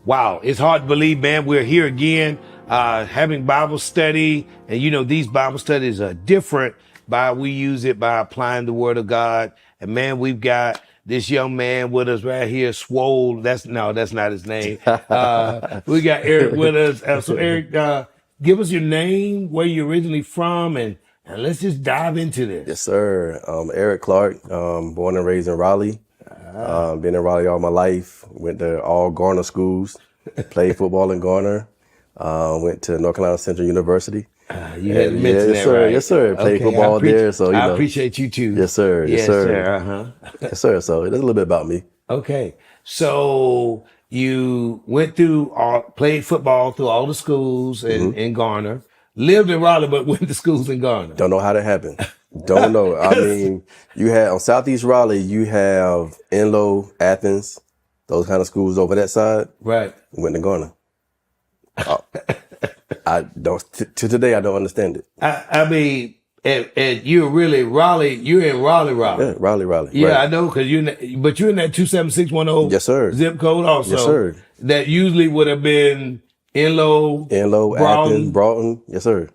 Wow, it's hard to believe, man. We're here again, having Bible study. And you know, these Bible studies are different we use it by applying the word of God. And man, we've got this young man with us right here, Swole. That's not his name. We got Erick with us. So Erick, give us your name, where you're originally from, and let's just dive into this. Yes, sir. Erick Clark, born and raised in Raleigh. Been in Raleigh all my life. Went to all Garner schools. Played football in Garner. Went to North Carolina Central University. You had to mention yes, that, sir. right? Yes, sir. Played football there. So I appreciate you too. Yes, sir. Yes, sir. Yes, sir. So that's a little bit about me. Okay. So you went through played football through all the schools in Garner. Lived in Raleigh, but went to schools in Garner. Don't know how that happened. Don't know. I mean, you had on Southeast Raleigh, you have Enloe, Athens, those kind of schools over that side. Right. Went to Garner. I don't. To today, I don't understand it. I mean, and you're really Raleigh. You're in Raleigh. Yeah, Raleigh. Yeah, right. I know, because you're in that 27610. Yes, sir. Zip code also. Yes, sir. That usually would have been Enloe, Athens, Broughton. Yes, sir.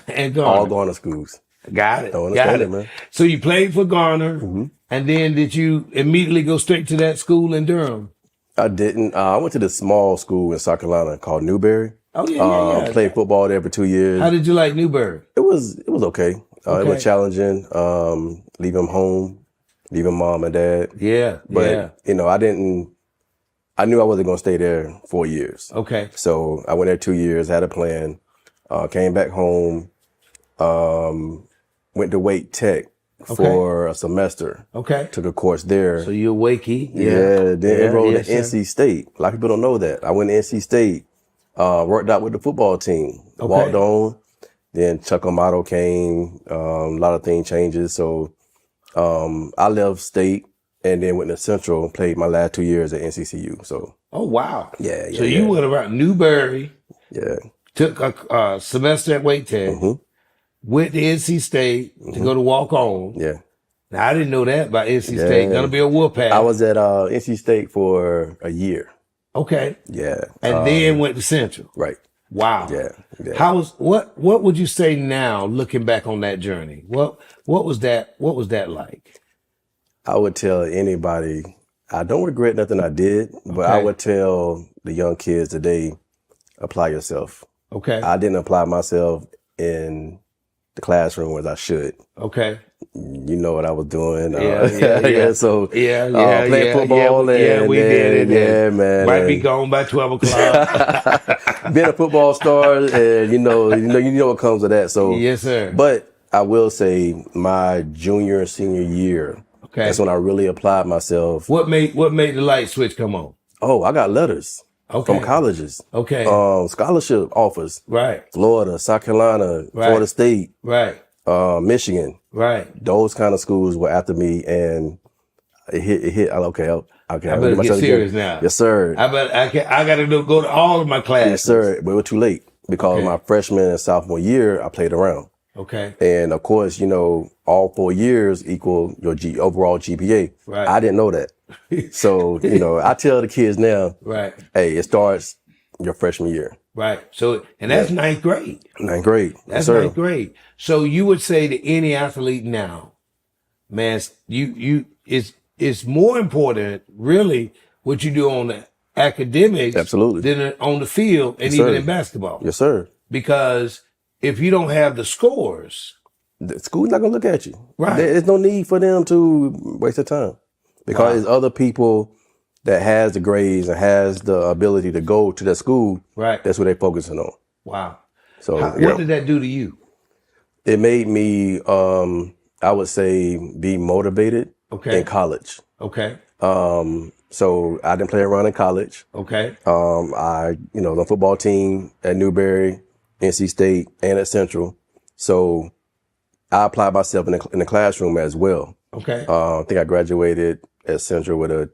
And Garner. All Garner schools. Got it. Don't understand it, man. So you played for Garner, and then did you immediately go straight to that school in Durham? I didn't. I went to this small school in South Carolina called Newberry. Oh yeah. Played football there for 2 years. How did you like Newberry? It was okay. It was challenging. Leaving home, leaving mom and dad. Yeah. But you know, I knew I wasn't going to stay there 4 years. Okay. So I went there 2 years, had a plan, came back home, went to Wake Tech for a semester. Okay. Took a course there. So you're Wakey. Then enrolled at NC State. A lot of people don't know that. I went to NC State, worked out with the football team, walked on. Then Chuck Amato came, a lot of things changes. So I left state and then went to Central, played my last 2 years at NCCU. So. Oh, wow. Yeah. So you went around Newberry. Yeah. Took a semester at Wake Tech. Went to NC State to go to walk on. Yeah. Now, I didn't know that about NC State. Gonna be a whoop ass. I was at NC State for a year. Okay. Yeah. And then went to Central. Right. Wow. Yeah. What would you say now, looking back on that journey? What was that like? I would tell anybody, I don't regret nothing I did, but I would tell the young kids today, apply yourself. Okay. I didn't apply myself in the classroom as I should. Okay. You know what I was doing. So playing football. We did it. Yeah, man. Might be gone by 12 o'clock. Being a football star, and you know what comes with that. So yes, sir. But I will say, my junior and senior year, that's when I really applied myself. What made the light switch come on? Oh, I got letters. From colleges. Okay. Scholarship offers. Right. Florida, South Carolina, Florida State. Right. Michigan. Right. Those kind of schools were after me, and it hit. Okay. I better get serious now. Yes, sir. I got to go to all of my classes. Yes, sir. But it was too late because my freshman and sophomore year, I played around. Okay. And of course, all 4 years equal your overall GPA. Right. I didn't know that. So, I tell the kids now, right. Hey, it starts your freshman year. Right. So, and that's ninth grade. Ninth grade. That's ninth grade. So you would say to any athlete now, man, it's more important really what you do on the academics than on the field and even in basketball. Yes, sir. Because if you don't have the scores, the school's not going to look at you. Right. There's no need for them to waste their time. Because there's other people that has the grades and has the ability to go to that school. Right. That's what they're focusing on. Wow. So what did that do to you? It made me, I would say, be motivated in college. Okay. So I didn't play around in college. Okay. The football team at Newberry, NC State, and at Central. So I applied myself in the classroom as well. Okay. I think I graduated at Central with a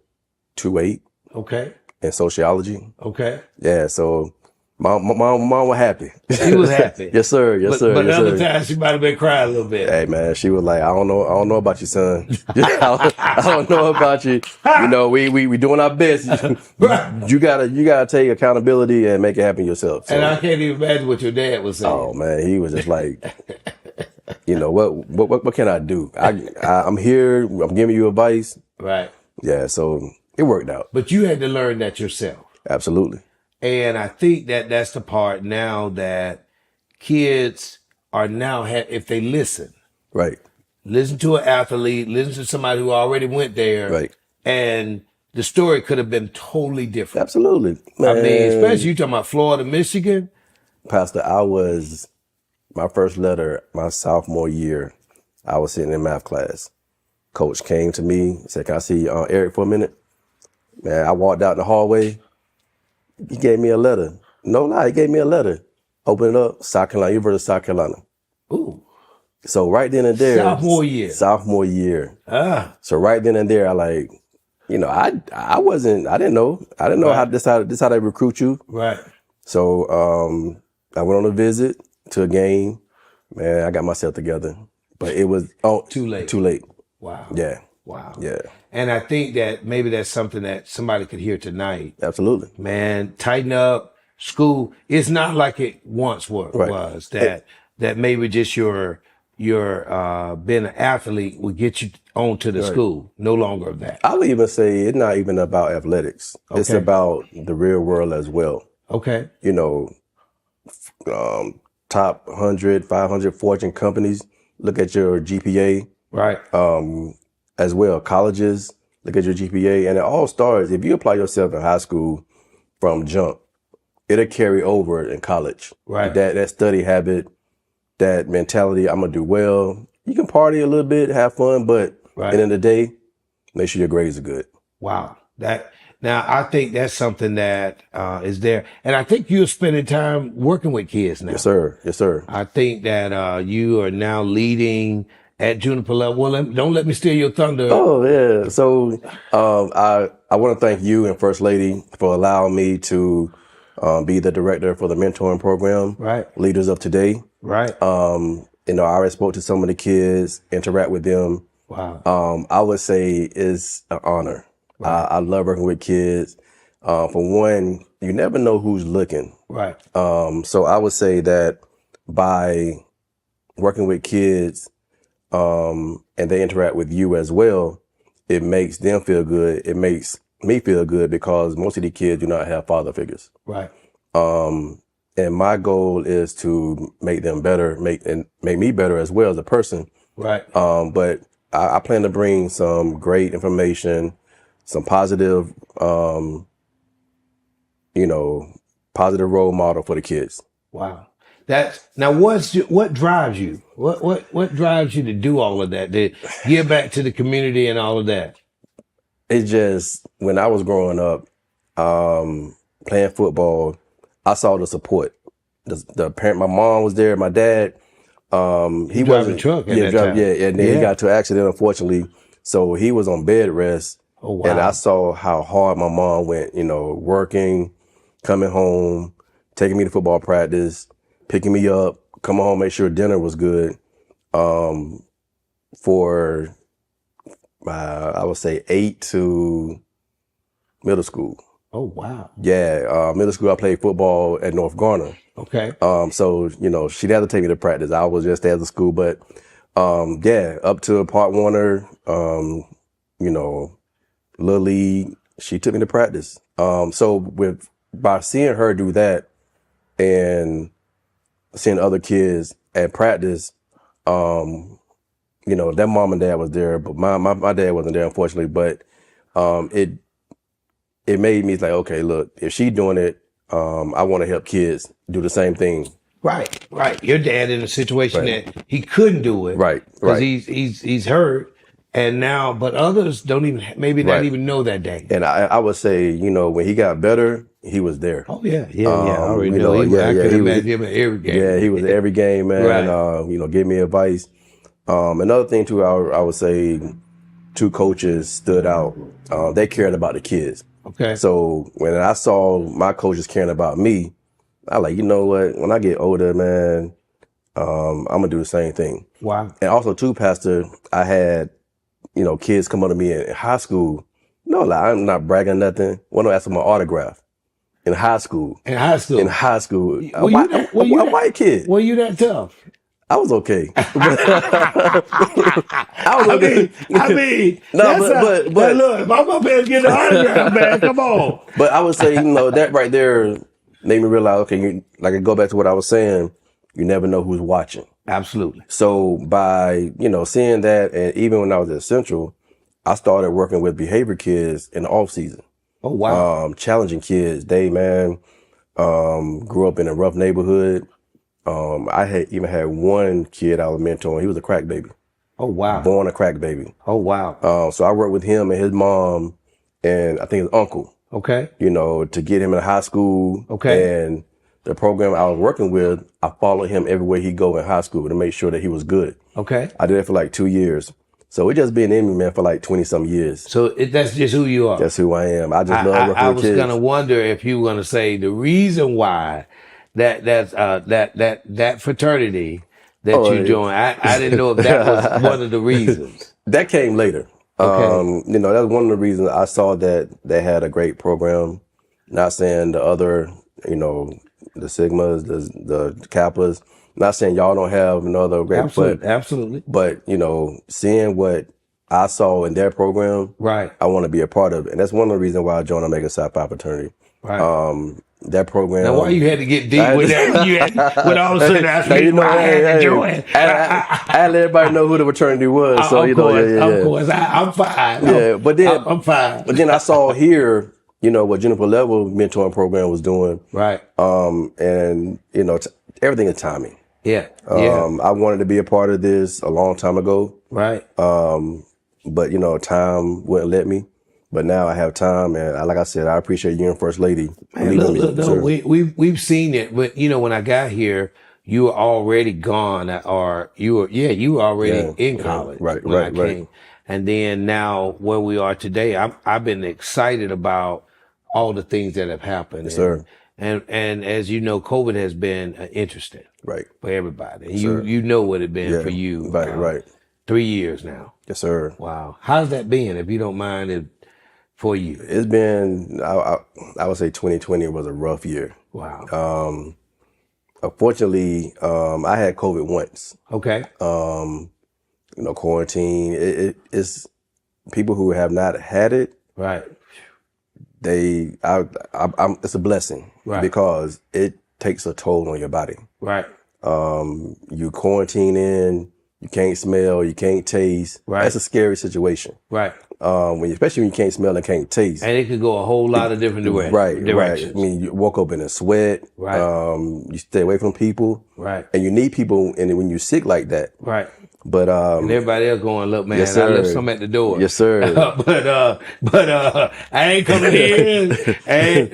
2.8. Okay. In sociology. Okay. Yeah. So My mom was happy. She was happy. Yes, sir. Yes, sir. But yes, other sir. times she might have been crying a little bit. Hey, man, she was like, I don't know about you, son. I don't know about you. You know, we doing our best. You gotta take accountability and make it happen yourself. So, and I can't even imagine what your dad was saying. Oh man, he was just like, you know, what can I do? I'm here. I'm giving you advice. Right. Yeah. So it worked out. But you had to learn that yourself. Absolutely. And I think that that's the part now that kids are now, if they listen. Right. Listen to an athlete, listen to somebody who already went there. Right. And the story could have been totally different. Absolutely. Man. I mean, especially you talking about Florida, Michigan. Pastor, my first letter, my sophomore year, I was sitting in math class. Coach came to me, said, can I see Eric for a minute? Man, I walked out in the hallway. He gave me a letter. No lie, he gave me a letter. Open it up, South Carolina, University of South Carolina. Ooh. So right then and there. Sophomore year. So right then and there, I didn't know right. how they recruit you. Right. So I went on a visit to a game. Man, I got myself together. But it was too late. Too late. Wow. Yeah. Wow. Yeah. And I think that maybe that's something that somebody could hear tonight. Absolutely. Man, tighten up. School, it's not like it once was. That maybe just your being an athlete would get you onto the school. No longer of that. I would even say it's not even about athletics. Okay. It's about the real world as well. Okay. You know, top 100, 500 Fortune companies look at your GPA. Right. As well, colleges look at your GPA, and it all starts if you apply yourself in high school from jump. It'll carry over in college. Right. That study habit, that mentality, I'm gonna do well. You can party a little bit, have fun, but at the end of the day, make sure your grades are good. Wow. Now I think that's something that is there. And I think you're spending time working with kids now. Yes, sir. Yes, sir. I think that you are now leading at Juniper level. Well, don't let me steal your thunder. Oh, yeah. So I want to thank you and First Lady for allowing me to be the director for the mentoring program. Right. Leaders of Today. Right. I already spoke to some of the kids, interact with them. Wow. I would say it's an honor. Right. I love working with kids. For one, you never know who's looking. Right. So I would say that by working with kids, and they interact with you as well, it makes them feel good. It makes me feel good because most of the kids do not have father figures. Right. And my goal is to make them better, make me better as well as a person. Right. But I plan to bring some great information, some positive, positive role model for the kids. Wow. What drives you? What drives you to do all of that? To give back to the community and all of that? It's just when I was growing up, playing football, I saw the support. The parent, my mom was there, my dad. He wasn't. Truck and then he got to an accident, unfortunately. So he was on bed rest. Oh wow! And I saw how hard my mom went. Working, coming home, taking me to football practice, picking me up, coming home, make sure dinner was good. For I would say 8 to middle school. Oh wow! Yeah, middle school I played football at North Garner. Okay. So she'd have to take me to practice. I was just there at the school, but up to Part Warner, Little League, she took me to practice. So by seeing her do that and seeing other kids at practice, that mom and dad was there, but my dad wasn't there, unfortunately. But it made me like, okay, look, if she's doing it, I want to help kids do the same thing. Right. Your dad in a situation that he couldn't do it. Right. Because he's hurt. And now, but others don't even, not even know that day. And I would say, when he got better, he was there. Oh yeah. I already know. I could imagine him at every game. Yeah, he was at every game, man. Right. Give me advice. Another thing too, I would say 2 coaches stood out. They cared about the kids. Okay. So when I saw my coaches caring about me, I like, you know what? When I get older, man, I'm gonna do the same thing. Wow. And also too, Pastor, I had, kids come up to me in high school. No, like I'm not bragging nothing. One of them asked for my autograph in high school. In high school. In high school, Were you that, a white kid. Were you that tough? I was okay. I was okay. I mean, no, but look, if I'm up here to get an autograph, man, come on. But I would say, that right there made me realize, okay, like I go back to what I was saying, you never know who's watching. Absolutely. So by, seeing that, and even when I was at Central, I started working with behavior kids in the off season. Oh, wow. Challenging kids. They, man, grew up in a rough neighborhood. I had one kid I was mentoring. He was a crack baby. Oh, wow. Born a crack baby. Oh, wow. So I worked with him and his mom and I think his uncle. Okay. To get him in high school. Okay. And the program I was working with, I followed him everywhere he go in high school to make sure that he was good. Okay. I did it for like 2 years. So it just been in me, man, for like 20 some years. So that's just who you are. That's who I am. I just love working with kids. I was gonna wonder if you were gonna say the reason why that fraternity that you joined. I didn't know if that was one of the reasons. That came later. Okay. That's one of the reasons I saw that they had a great program. Not saying the other, the Sigmas, the Kappas. Not saying y'all don't have another great, absolutely. But seeing what I saw in their program, right? I want to be a part of it, and that's one of the reasons why I joined Omega Psi Phi fraternity. Right. That program. Now, why you had to get deep with that? When all of a sudden asked me why I had to join. I had to let everybody know who the fraternity was. So of course, I'm fine. Yeah, but then I'm fine. But then I saw here, what Juniper Level mentoring program was doing. Right. And everything is timing. Yeah. I wanted to be a part of this a long time ago. Right. But time wouldn't let me. But now I have time, and like I said, I appreciate you and First Lady. Man, we've seen it, but when I got here, you were already gone, or you were already in college. Right. When I came. And then now where we are today, I've been excited about all the things that have happened. Yes, sir. And as you know, COVID has been interesting, right, for everybody. Yes, you know what it's been for you, right. 3 years now. Yes, sir. Wow, how's that been? If you don't mind, for you, it's been. I would say 2020 was a rough year. Wow. Unfortunately, I had COVID once. Okay. Quarantine. It's people who have not had it. Right. It's a blessing, right, because it takes a toll on your body. Right. You quarantine in, you can't smell, you can't taste. Right. That's a scary situation. Right. Especially when you can't smell and can't taste. And it could go a whole lot of different directions. Right. I mean, you woke up in a sweat. Right. You stay away from people. Right. And you need people, and when you're sick like that. Right. But and everybody else going, look, man, yes, I left some at the door. Yes, sir. but I ain't coming in.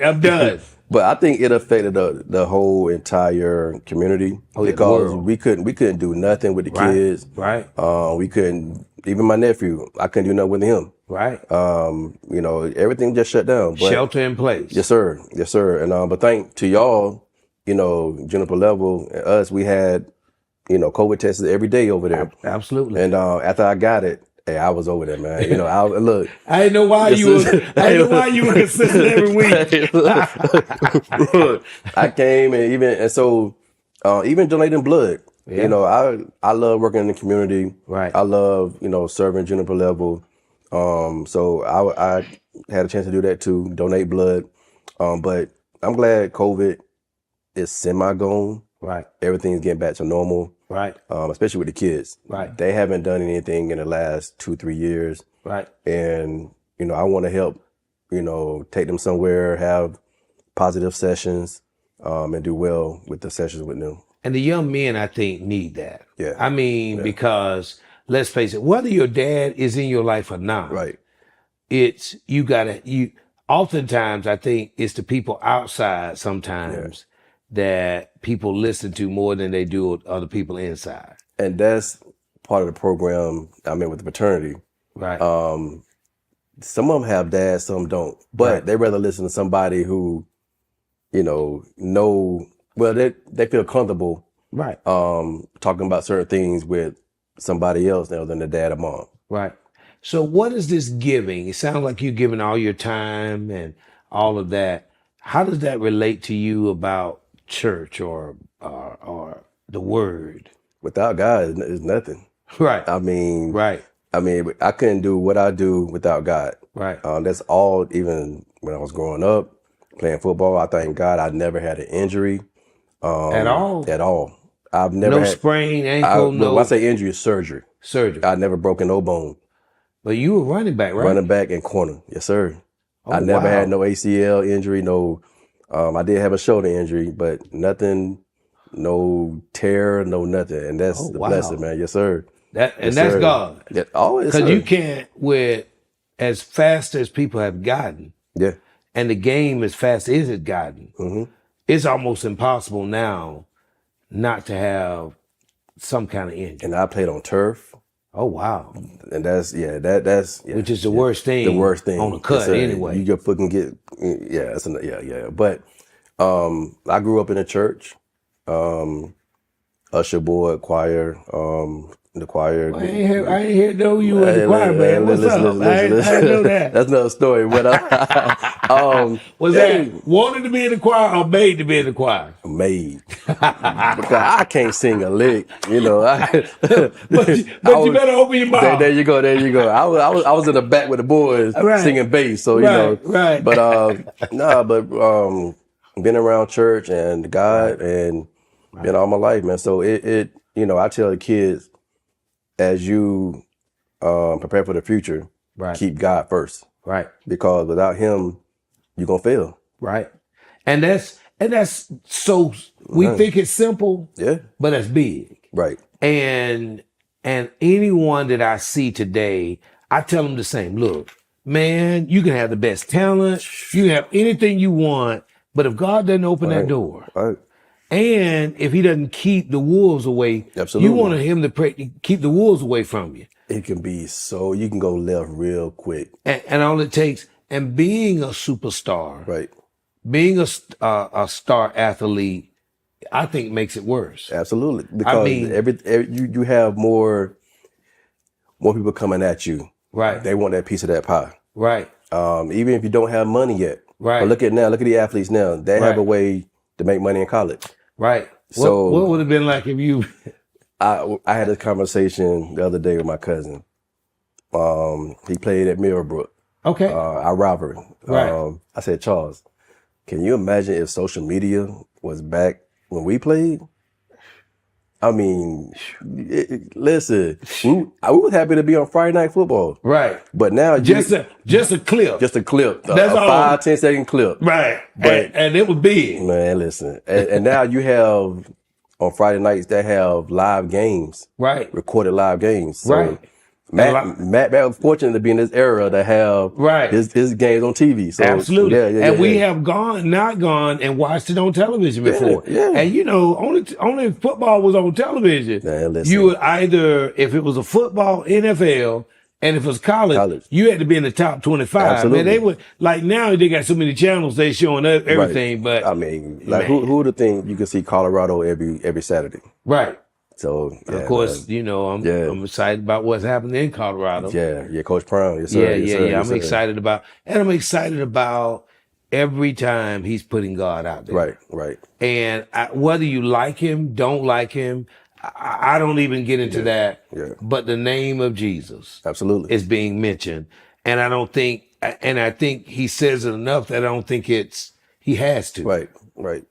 I'm done. But I think it affected the whole entire community, because we couldn't do nothing with the kids. Right. We couldn't, even my nephew, I couldn't do nothing with him. Right. Everything just shut down. But, shelter in place. Yes, sir. Yes, sir. And but thank to y'all, Juniper Level and us, we had COVID tests every day over there. Absolutely. And after I got it, hey, I was over there, man. Look. I didn't know why you were consistent every week. I came and so even donating blood. Yeah. I love working in the community. Right. I love serving Juniper Level. So I had a chance to do that too, donate blood. But I'm glad COVID is semi-gone. Right. Everything's getting back to normal. Right. Especially with the kids. Right. They haven't done anything in the last 2-3 years. Right. And, I want to help, take them somewhere, have positive sessions, and do well with the sessions with them. And the young men, I think, need that. Yeah. I mean, because let's face it, whether your dad is in your life or not. Right. It's, oftentimes I think it's the people outside sometimes that people listen to more than they do other people inside. And that's part of the program I met with the fraternity. Right. Some of them have dads, some don't. But they rather listen to somebody who, know Well, they feel comfortable, Right. talking about certain things with somebody else other than the dad or mom. Right. So what is this giving? It sounds like you're giving all your time and all of that. How does that relate to you about church or the word? Without God, it's nothing. Right. I mean, Right. I couldn't do what I do without God. Right. That's all. Even when I was growing up playing football, I thank God I never had an injury At all? at all. I've never No had. sprain ankle, When no I say injury, it's surgery. surgery. I never broken no bone. But you were running back, right? Running back and corner, yes sir. Oh, I never had wow. no ACL injury. No, I did have a shoulder injury, but nothing, no tear, no nothing, and that's Oh, the wow. blessing, man. Yes sir. And Yes, that's sir. God. Yeah. Oh, yes, Because sir. you can't, with as fast as people have gotten, Yeah. and the game as fast as it's gotten, hmm it's almost impossible now not to have some kind of injury. And I played on turf, Oh, wow. and that's that's Which is the worst thing. the worst thing On the cut, Yes, sir. anyway. You get fucking get yeah. But I grew up in a church, usher board, choir, the choir. I ain't hear know you was a choir man. What's up? I didn't know that. That's another story. But Was that wanted to be in the choir or made to be in the choir? made because I can't sing a lick, you know. But you better open your mouth. There you go. I was in the back with the boys Right. singing bass, so you Right, know. right. But been around church and God and been all my life, man. So it you know, I tell the kids, as you prepare for the future, Right. keep God first, Right. because without Him, you're gonna fail. Right. And that's so we think it's simple, Yeah, but it's big. right. And anyone that I see today, I tell them the same. Look, man, you can have the best talent, you can have anything you want, but if God doesn't open that door, Right. and if He doesn't keep the wolves away, Absolutely. you want Him to keep the wolves away from you. It can be so you can go left real quick. And all it takes, and being a superstar, Right. being a star athlete, I think makes it worse. Absolutely. Because you have more people coming at you. Right. They want that piece of that pie. Right. Even if you don't have money yet. Right. But look at the athletes now. They have a way to make money in college. Right. So what would have been like if you? I had a conversation the other day with my cousin. He played at Millbrook. Okay. Our rivalry. Right. I said, Charles, can you imagine if social media was back when we played? I mean, listen, we was happy to be on Friday Night Football. Right. But now just a clip. Just a clip. That's a all. 5-10 second clip. Right. But And it was big. man, listen. And now you have on Friday nights they have live games. Right. Recorded live games. So Right. Matt was fortunate to be in this era to have his games on TV. So absolutely. We have not gone and watched it on television before. Yeah. And you know, only football was on television. Man, listen. You would either, if it was a football, NFL, and if it was college, you had to be in the top 25. Absolutely. Man, they would, like now they got so many channels, they showing everything. Right. But I mean, like who would think you can see Colorado every Saturday? Right. So of course, you know, I'm excited about what's happening in Colorado. Yeah, Coach Brown. Yes, sir. I'm excited about every time he's putting God out there. Right. And whether you like him, don't like him, I don't even get into that. Yeah. But the name of Jesus absolutely is being mentioned, and I think he says it enough that I don't think he has to. Right.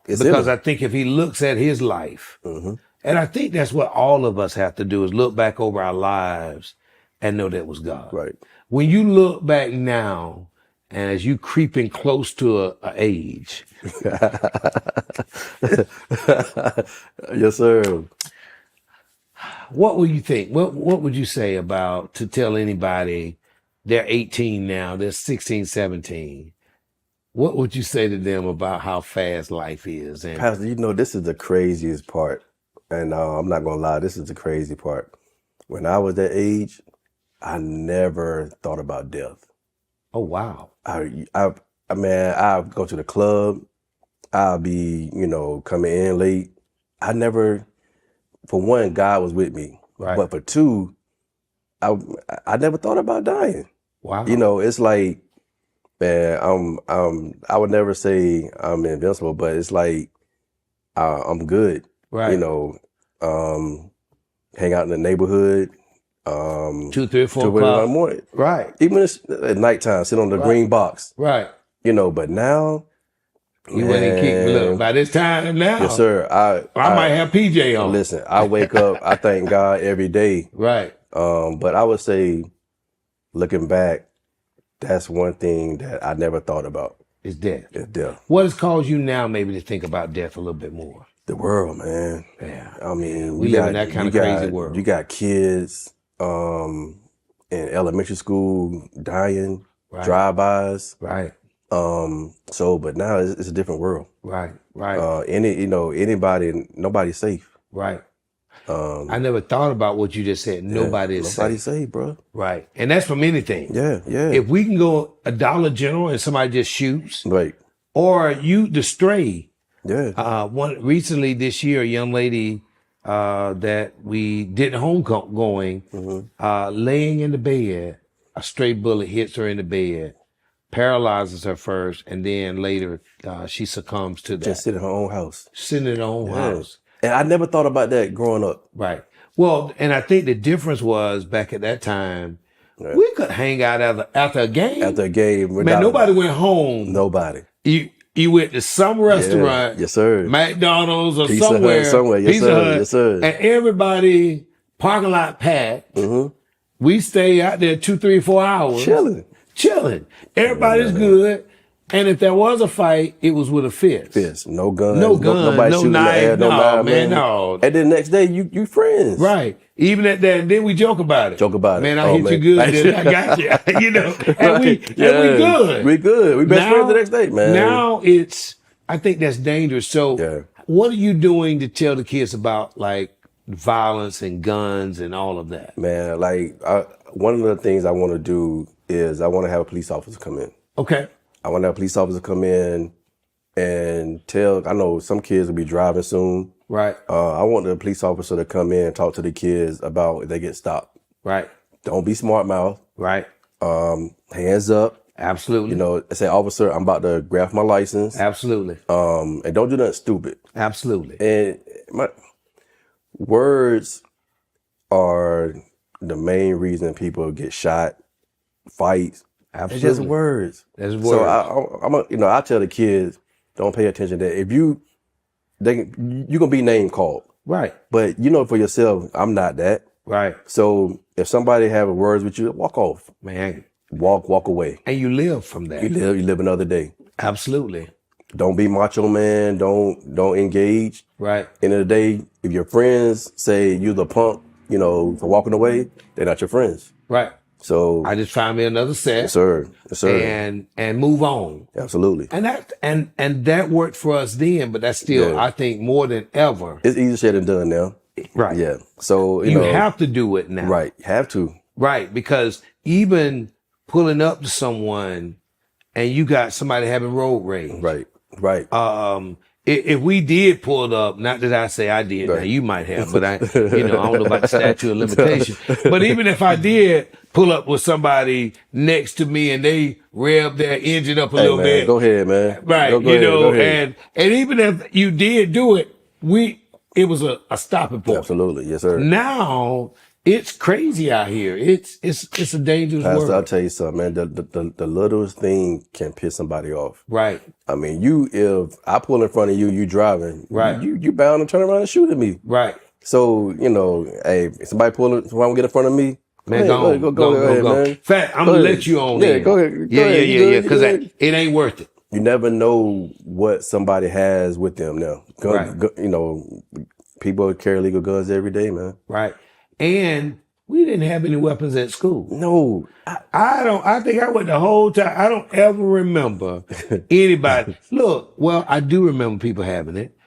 It's because I think if he looks at his life. Mm-hmm. And I think that's what all of us have to do is look back over our lives and know that was God. Right. When you look back now, and as you creeping close to a age. Yes, sir. What would you think? What would you say about to tell anybody they're 18 now, they're 16, 17. What would you say to them about how fast life is? And Pastor, you know, this is the craziest part. And I'm not going to lie, this is the crazy part. When I was that age, I never thought about death. oh, wow. I mean, I go to the club. I'll be, coming in late. I never, for one, God was with me. Right. But for two, I never thought about dying. Wow. It's like, man, I would never say I'm invincible, but it's like, I'm good. Right. Hang out in the neighborhood. 2, 3, 4 in o'clock. the morning. Right. Even at nighttime, sit on the green box. Right. But now, you went and kicked. Look, by this time now, yes, sir. I might have PJ on. Listen, I wake up. I thank God every day. Right. But I would say, looking back, that's one thing that I never thought about. It's death. It's death. What has caused you now maybe to think about death a little bit more? The world, man. Yeah. I mean, we live in that kind of crazy world. You got kids in elementary school dying, drive-bys. Right. But now it's a different world. Right. Right. Nobody's safe. Right. I never thought about what you just said. Nobody's safe, bro. Right. And that's from anything. Yeah. If we can go a Dollar General and somebody just shoots. Right. Or the stray. Yeah. Recently this year, a young lady that we did homegoing, laying in the bed, a stray bullet hits her in the bed, paralyzes her first, and then later she succumbs to that. Just sitting in her own house. Sitting in her own house. And I never thought about that growing up. Right. Well, and I think the difference was back at that time, we could hang out after a game. After a game. Man, nobody went home. Nobody. You went to some restaurant. Yes, sir. McDonald's or Pizza somewhere. Hut, somewhere. Yes, Pizza sir. Hut, Yes, sir. and everybody, parking lot packed. We stay out there 2, 3, 4 hours. Chilling. Everybody's good. And if there was a fight, it was with a fist. No guns. Nobody shooting knife. in the air, no knife, man. No. And then the next day, you friends. Right. Even at that, and then we joke about it. Man, I hit you good, then I got you. And we good. We good. We best friends the next day, man. Now I think that's dangerous. So what are you doing to tell the kids about like violence and guns and all of that? Man, one of the things I want to do is I want to have a police officer come in. Okay. I want to have a police officer come in and I know some kids will be driving soon. Right. I want the police officer to come in and talk to the kids about if they get stopped. Right. Don't be smart mouth. Right. Hands up. Absolutely. Say, officer, I'm about to grab my license. Absolutely. And don't do nothing stupid. Absolutely. And my words are the main reason people get shot, fights. Absolutely. It's just words. That's words. So I tell the kids, don't pay attention to that. If you're gonna be name called. Right. But for yourself, I'm not that. Right. So if somebody have words with you, walk off. Man. Walk away. And you live from that. You live another day. Absolutely. Don't be macho man. Don't engage. Right. End of the day, if your friends say you're the punk, for walking away, they're not your friends. Right. So I just find me another set. Yes, sir. Yes, sir. And move on. Absolutely. And that worked for us then, but that's still, I think, more than ever. It's easier said than done now. Right. Yeah. So you have to do it now. Right. Have to. Right. Because even pulling up to someone and you got somebody having road rage. Right. Right. If we did pull up, not that I say I did, now you might have, but I don't know about the statute of limitation. But even if I did pull up with somebody next to me and they rev their engine up a little bit. Go ahead, man. Right. Go ahead. And even if you did do it, it was a stopping point. Absolutely. Yes, sir. Now it's crazy out here. It's a dangerous world. I'll tell you something, man. The littlest thing can piss somebody off. Right. I mean, if I pull in front of you, you driving. Right. You bound to turn around and shoot at me. Right. So, hey, if somebody get in front of me, man, go ahead, man. In fact, I'm gonna let you on. Yeah, go ahead. Yeah. Because it ain't worth it. You never know what somebody has with them now. People carry legal guns every day, man. Right. And we didn't have any weapons at school. No. I think I went the whole time. I don't ever remember anybody. Look, well, I do remember people having it.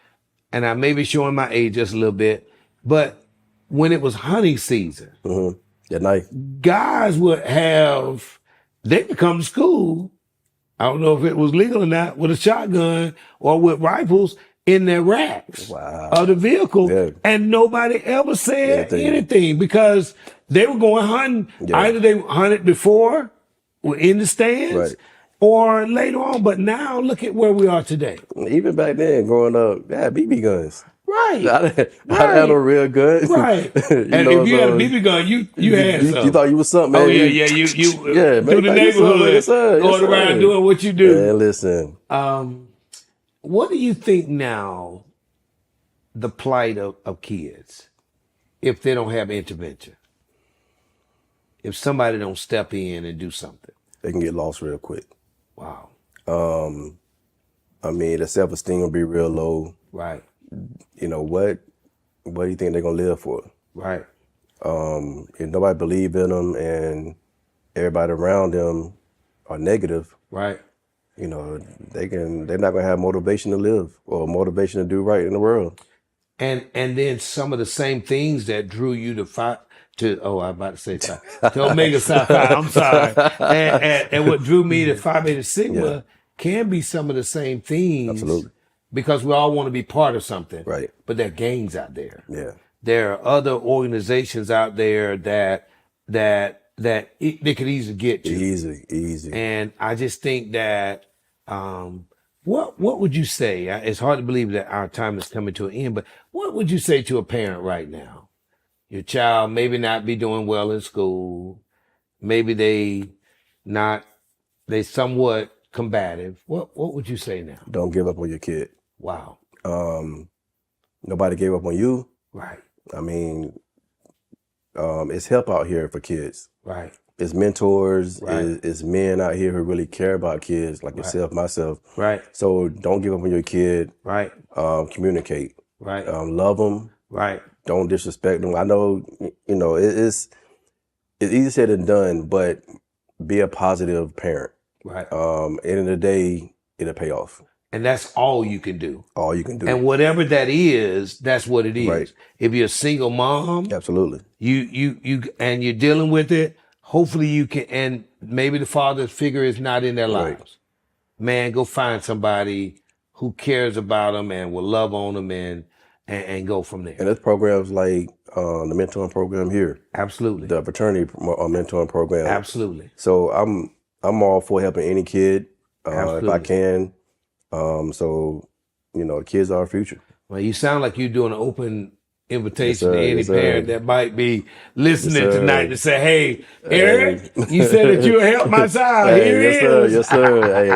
And I may be showing my age just a little bit. But when it was hunting season, at night, guys they could come to school. I don't know if it was legal or not, with a shotgun or with rifles in their racks of the vehicle. Yeah. And nobody ever said anything because they were going hunting. Yeah. Either they hunted before, were in the stands, or later on. But now look at where we are today. Even back then, growing up, they had BB guns. Right. I had a real gun. Right. And if you had a BB gun, you had something. You thought you was something, man. Oh, yeah. You through the neighborhood, going around doing what you do. Man, listen. What do you think now, the plight of kids, if they don't have intervention? If somebody don't step in and do something? They can get lost real quick. Wow. I mean, the self-esteem will be real low. Right. You know, what do you think they're going to live for? Right. If nobody believe in them and everybody around them are negative. Right. You know, they're not going to have motivation to live or motivation to do right in the world. And then some of the same things that drew you to Omega Psi Phi. I'm sorry. And what drew me to Phi Beta Sigma can be some of the same things. Absolutely. Because we all want to be part of something. Right. But there are gangs out there. Yeah. There are other organizations out there that they could easily get to. Easy. And I just think that what would you say? It's hard to believe that our time is coming to an end, but what would you say to a parent right now? Your child maybe not be doing well in school. Maybe they somewhat combative. What would you say now? Don't give up on your kid. Wow. Nobody gave up on you. Right. I mean, it's help out here for kids. Right. It's mentors. Right. It's men out here who really care about kids, like yourself, myself. Right. So don't give up on your kid. Right. Communicate. Right. Love them. Right. Don't disrespect them. I know, you know, it's easier said than done, but be a positive parent. Right. End of the day, it'll pay off. And that's all you can do. All you can do. And whatever that is, that's what it is. Right. If you're a single mom, absolutely. You and you're dealing with it, hopefully you can, and maybe the father's figure is not in their lives. Right. Man, go find somebody who cares about them and will love on them and go from there. And there's programs like the mentoring program here. Absolutely. The fraternity mentoring program. Absolutely. So I'm all for helping any kid if I can. So, you know, the kids are our future. Well, you sound like you're doing an open invitation to any parent that might be listening tonight to say, "Hey, Eric, you said that you'll help my child. Hey, here it is." Yes, sir. Hey,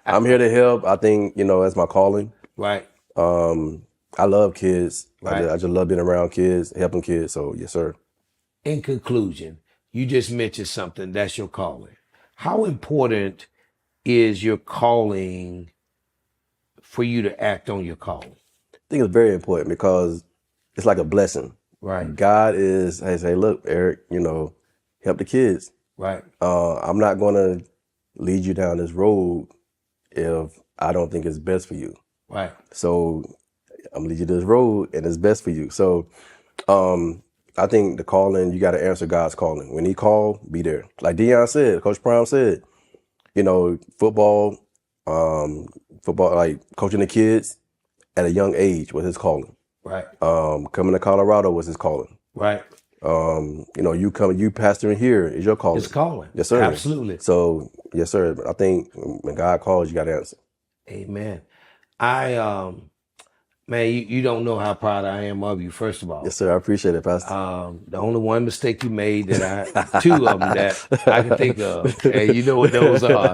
I'm here to help. I think, you know, that's my calling. Right. I love kids. Right. I just love being around kids, helping kids. So, yes, sir. In conclusion, you just mentioned something. That's your calling. How important is your calling for you to act on your calling? I think it's very important because it's like a blessing. Right. God is, hey, look, Eric, you know, help the kids. Right. I'm not going to lead you down this road if I don't think it's best for you. Right. So I'm leading you this road and it's best for you. So I think the calling, you got to answer God's calling. When he called, be there. Like Dion said, Coach Brown said, you know, football, like coaching the kids at a young age was his calling. Right. Coming to Colorado was his calling. Right. You know, you pastoring here is your calling. It's calling. Yes, sir. Absolutely. So, yes, sir. I think when God calls, you got to answer. Amen. Man, you don't know how proud I am of you, first of all. Yes, sir. I appreciate it, Pastor. The only one mistake you made two of them that I can think of, and you know what those are.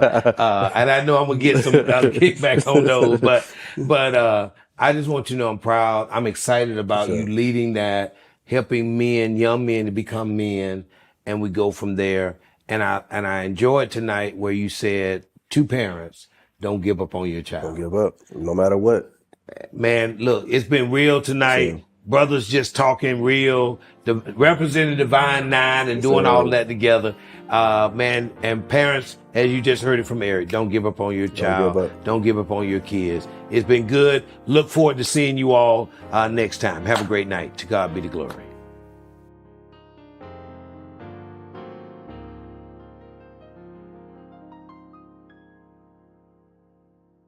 And I know I'm going to get some kickbacks on those, but I just want you to know I'm proud. I'm excited about you leading that, helping men, young men to become men, and we go from there. And I enjoyed tonight where you said to parents, don't give up on your child. Don't give up, no matter what. Man, look, it's been real tonight. Sure. Brothers just talking real, representing Divine Nine and doing all that together. Man, and parents, as you just heard it from Eric, don't give up on your child. Don't give up on your kids. It's been good. Look forward to seeing you all next time. Have a great night. To God be the glory.